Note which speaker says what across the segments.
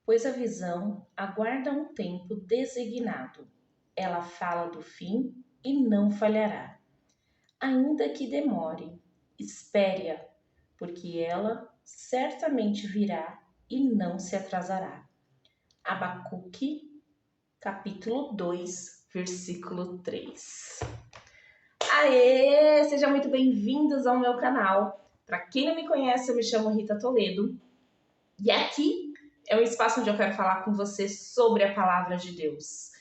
Speaker 1: pois a visão aguarda um tempo designado. Ela fala do fim e não falhará. Ainda que demore, espere-a, porque ela certamente virá e não se atrasará. Abacuque, capítulo 2, versículo 3. Aê! Sejam muito bem-vindos ao meu canal. Para quem não me conhece, eu me chamo Rita Toledo e aqui é um espaço onde eu quero falar com você sobre a palavra de Deus.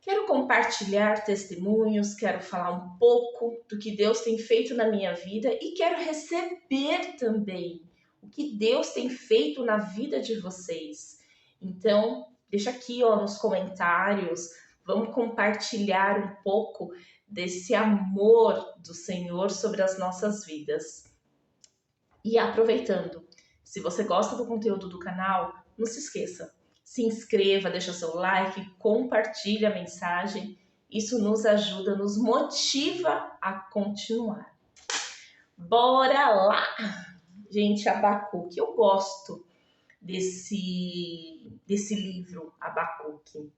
Speaker 1: Quero compartilhar testemunhos, quero falar um pouco do que Deus tem feito na minha vida e quero receber também o que Deus tem feito na vida de vocês. Então, deixa aqui nos comentários, vamos compartilhar um pouco desse amor do Senhor sobre as nossas vidas. E aproveitando, se você gosta do conteúdo do canal, não se esqueça, se inscreva, deixa seu like, compartilhe a mensagem. Isso nos ajuda, nos motiva a continuar. Bora lá! Gente, Abacuque, eu gosto desse livro, Abacuque.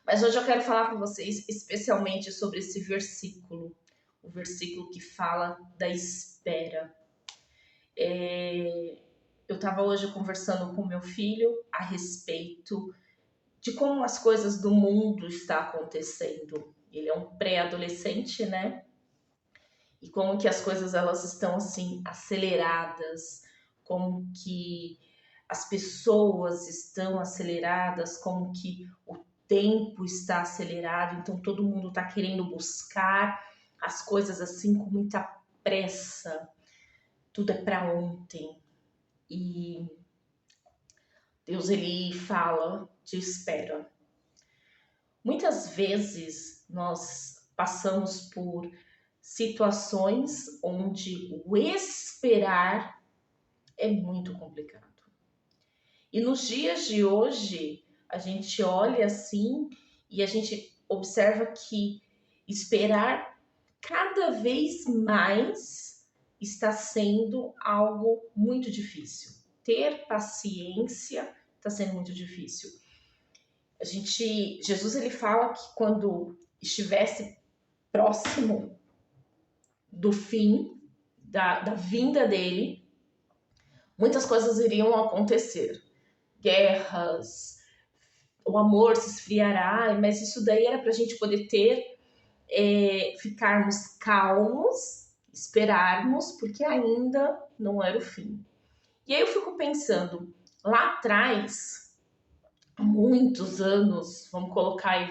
Speaker 1: Mas hoje eu quero falar com vocês especialmente sobre esse versículo, o versículo que fala da espera. Eu estava hoje conversando com meu filho a respeito de como as coisas do mundo estão acontecendo. Ele é um pré-adolescente, né? E como que as coisas elas estão assim aceleradas, como que as pessoas estão aceleradas, como que o tempo está acelerado, então todo mundo está querendo buscar as coisas assim com muita pressa. Tudo é para ontem. E Deus ele fala de espera. Muitas vezes nós passamos por situações onde o esperar é muito complicado. E nos dias de hoje, a gente olha assim e a gente observa que esperar cada vez mais está sendo algo muito difícil. Ter paciência está sendo muito difícil. Jesus ele fala que quando estivesse próximo do fim, da vinda dele, muitas coisas iriam acontecer. Guerras, o amor se esfriará, mas isso daí era para a gente poder ficarmos calmos, esperarmos, porque ainda não era o fim. E aí eu fico pensando, lá atrás, há muitos anos, vamos colocar aí,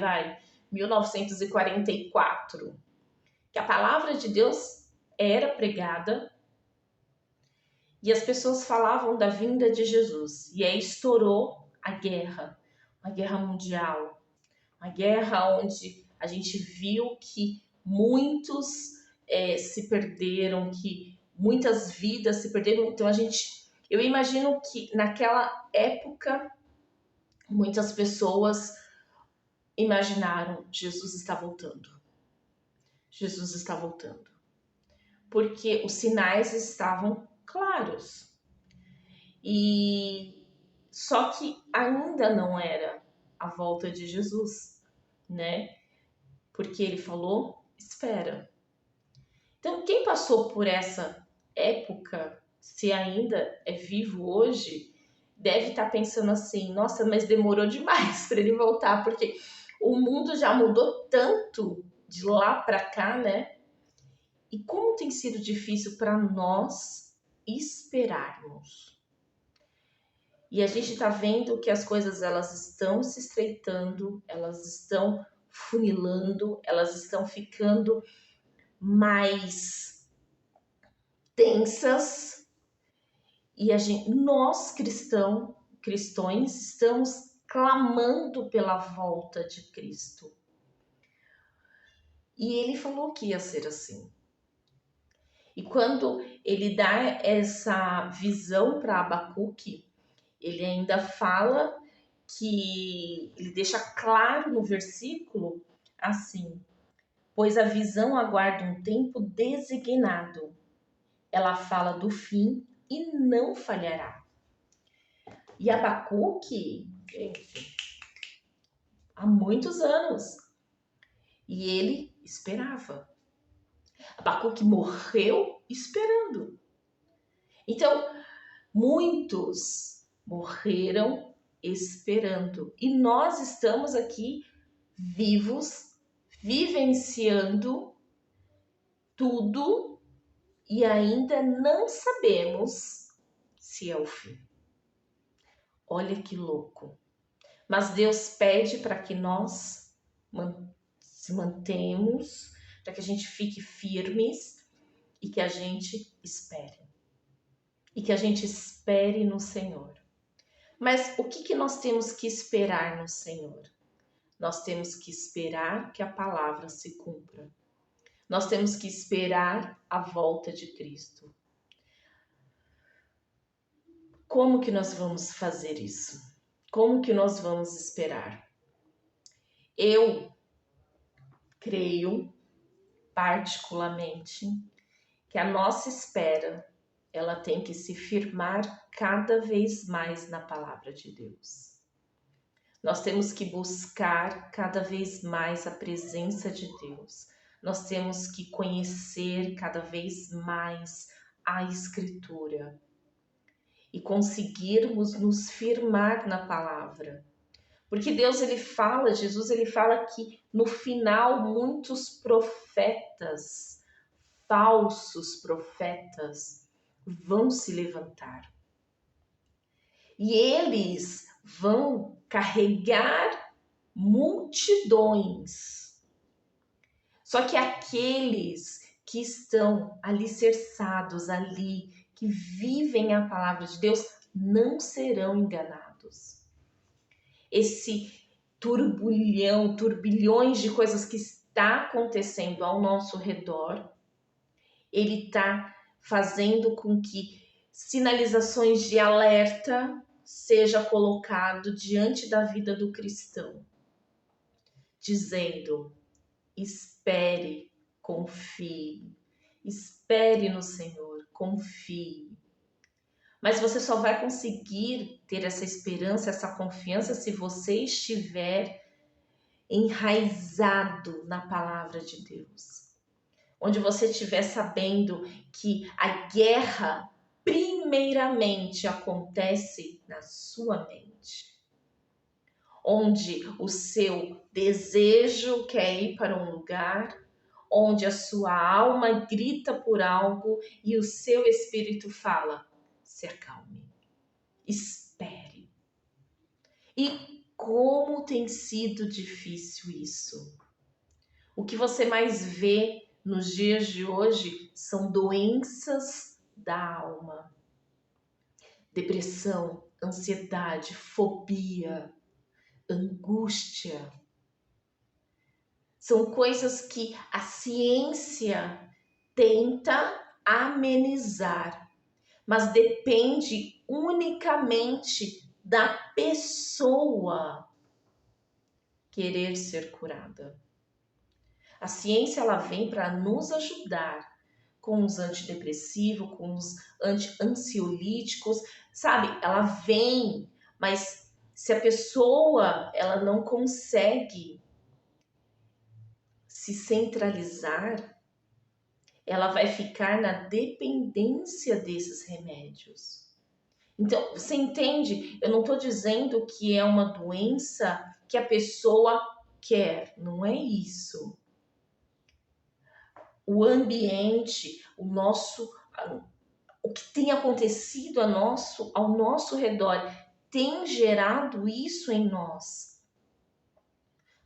Speaker 1: 1944, que a palavra de Deus era pregada e as pessoas falavam da vinda de Jesus. E aí estourou a guerra, uma guerra mundial, uma guerra onde a gente viu que muitos se perderam, que muitas vidas se perderam. Então eu imagino que naquela época muitas pessoas imaginaram: Jesus está voltando. Jesus está voltando. Porque os sinais estavam claros. E só que ainda não era a volta de Jesus, né? Porque ele falou: espera. Então, quem passou por essa época, se ainda é vivo hoje, deve estar pensando assim: nossa, mas demorou demais para ele voltar, porque o mundo já mudou tanto de lá para cá, né? E como tem sido difícil para nós esperarmos. E a gente está vendo que as coisas elas estão se estreitando, elas estão funilando, elas estão ficando mais tensas. E nós cristãos, estamos clamando pela volta de Cristo. E ele falou que ia ser assim. E quando ele dá essa visão para Abacuque, ele ainda fala que ele deixa claro no versículo assim: pois a visão aguarda um tempo designado. Ela fala do fim e não falhará. E Abacuque, gente, há muitos anos. E ele esperava. Abacuque morreu esperando. Então, muitos morreram esperando. E nós estamos aqui vivos, vivenciando tudo e ainda não sabemos se é o fim. Olha que louco. Mas Deus pede para que nós se mantenhamos, para que a gente fique firmes e que a gente espere. E que a gente espere no Senhor. Mas o que nós temos que esperar no Senhor? Nós temos que esperar que a palavra se cumpra. Nós temos que esperar a volta de Cristo. Como que nós vamos fazer isso? Como que nós vamos esperar? Eu creio, particularmente, que a nossa espera, ela tem que se firmar cada vez mais na palavra de Deus. Nós temos que buscar cada vez mais a presença de Deus. Nós temos que conhecer cada vez mais a Escritura e conseguirmos nos firmar na palavra. Porque Deus, ele fala, Jesus, ele fala que no final muitos profetas, falsos profetas, vão se levantar. E eles vão carregar multidões. Só que aqueles que estão alicerçados ali, que vivem a palavra de Deus, não serão enganados. Esse turbilhões de coisas que está acontecendo ao nosso redor, ele está fazendo com que sinalizações de alerta seja colocado diante da vida do cristão, dizendo: espere, confie, espere no Senhor, confie. Mas você só vai conseguir ter essa esperança, essa confiança, se você estiver enraizado na palavra de Deus. Onde você estiver sabendo que a guerra primeiramente acontece na sua mente. Onde o seu desejo quer ir para um lugar, onde a sua alma grita por algo e o seu espírito fala: se acalme, espere. E como tem sido difícil isso? O que você mais vê nos dias de hoje são doenças da alma. Depressão, ansiedade, fobia, angústia. São coisas que a ciência tenta amenizar, mas depende unicamente da pessoa querer ser curada. A ciência, ela vem para nos ajudar com os antidepressivos, com os ansiolíticos, sabe? Ela vem, mas se a pessoa ela não consegue se centralizar, ela vai ficar na dependência desses remédios. Então, você entende? Eu não estou dizendo que é uma doença que a pessoa quer, não é isso. O ambiente, o que tem acontecido ao nosso redor tem gerado isso em nós.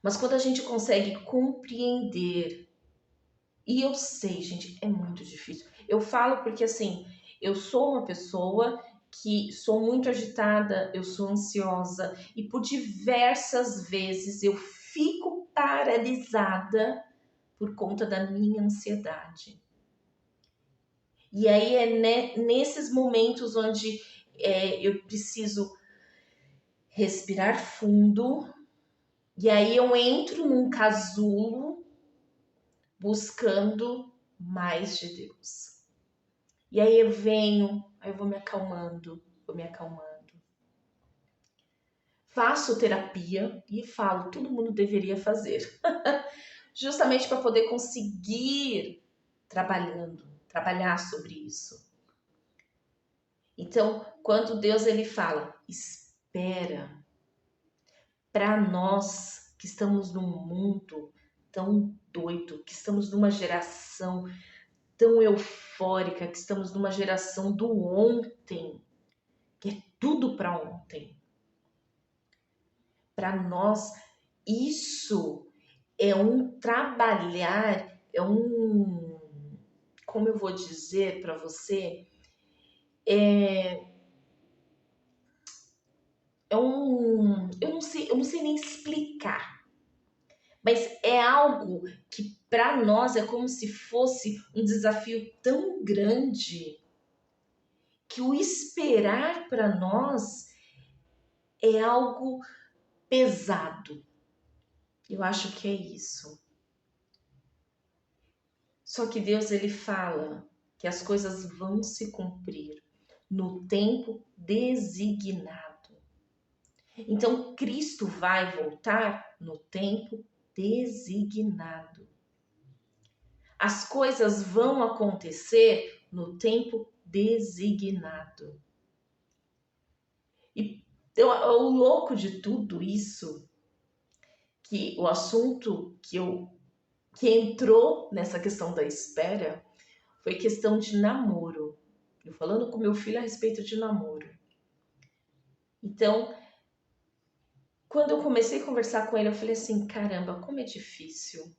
Speaker 1: Mas quando a gente consegue compreender, e eu sei, gente, é muito difícil. Eu falo porque assim, eu sou uma pessoa que sou muito agitada, eu sou ansiosa e por diversas vezes eu fico paralisada por conta da minha ansiedade. E aí é nesses momentos onde eu preciso respirar fundo, e aí eu entro num casulo buscando mais de Deus. E aí eu venho, aí eu vou me acalmando, vou me acalmando. faço terapia e falo, todo mundo deveria fazer. Justamente para poder conseguir trabalhar sobre isso. Então, quando Deus ele fala, espera, para nós que estamos num mundo tão doido, que estamos numa geração tão eufórica, que estamos numa geração do ontem, que é tudo para ontem. Para nós, isso é um trabalhar, como eu vou dizer para você, eu não sei nem explicar, mas é algo que para nós é como se fosse um desafio tão grande que o esperar para nós é algo pesado. Eu acho que é isso. Só que Deus ele fala que as coisas vão se cumprir no tempo designado. Então Cristo vai voltar no tempo designado. As coisas vão acontecer no tempo designado. E o louco de tudo isso, que o assunto que entrou nessa questão da espera, foi questão de namoro. Eu falando com meu filho a respeito de namoro. Então, quando eu comecei a conversar com ele, eu falei assim, caramba, como é difícil.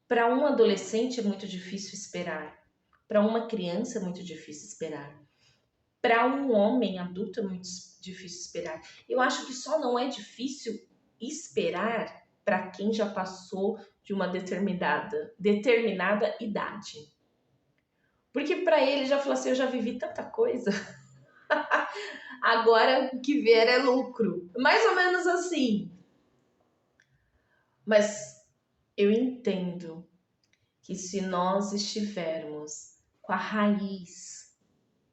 Speaker 1: Para um adolescente é muito difícil esperar. Para uma criança é muito difícil esperar. Para um homem adulto é muito difícil esperar. Eu acho que só não é difícil esperar para quem já passou de uma determinada idade. Porque para ele já falou assim, eu já vivi tanta coisa. Agora o que vier é lucro. Mais ou menos assim. Mas eu entendo que se nós estivermos com a raiz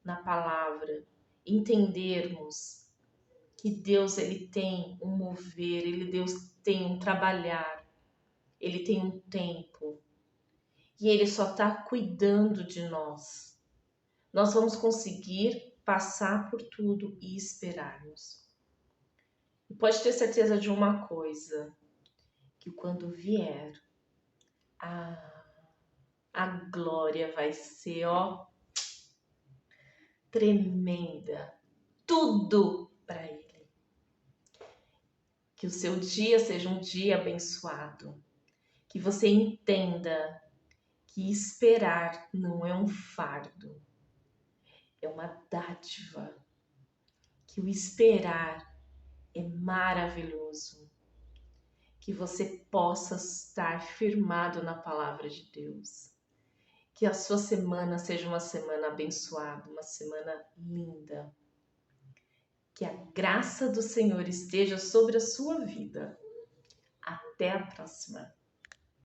Speaker 1: na palavra, entendermos que Deus ele tem um mover, Deus tem um trabalhar, ele tem um tempo e ele só está cuidando de nós. Nós vamos conseguir passar por tudo e esperarmos. E pode ter certeza de uma coisa, que quando vier, a glória vai ser, ó, tremenda. Tudo para ele. Que o seu dia seja um dia abençoado. Que você entenda que esperar não é um fardo, é uma dádiva. Que o esperar é maravilhoso. Que você possa estar firmado na palavra de Deus. Que a sua semana seja uma semana abençoada, uma semana linda. Que a graça do Senhor esteja sobre a sua vida. Até a próxima.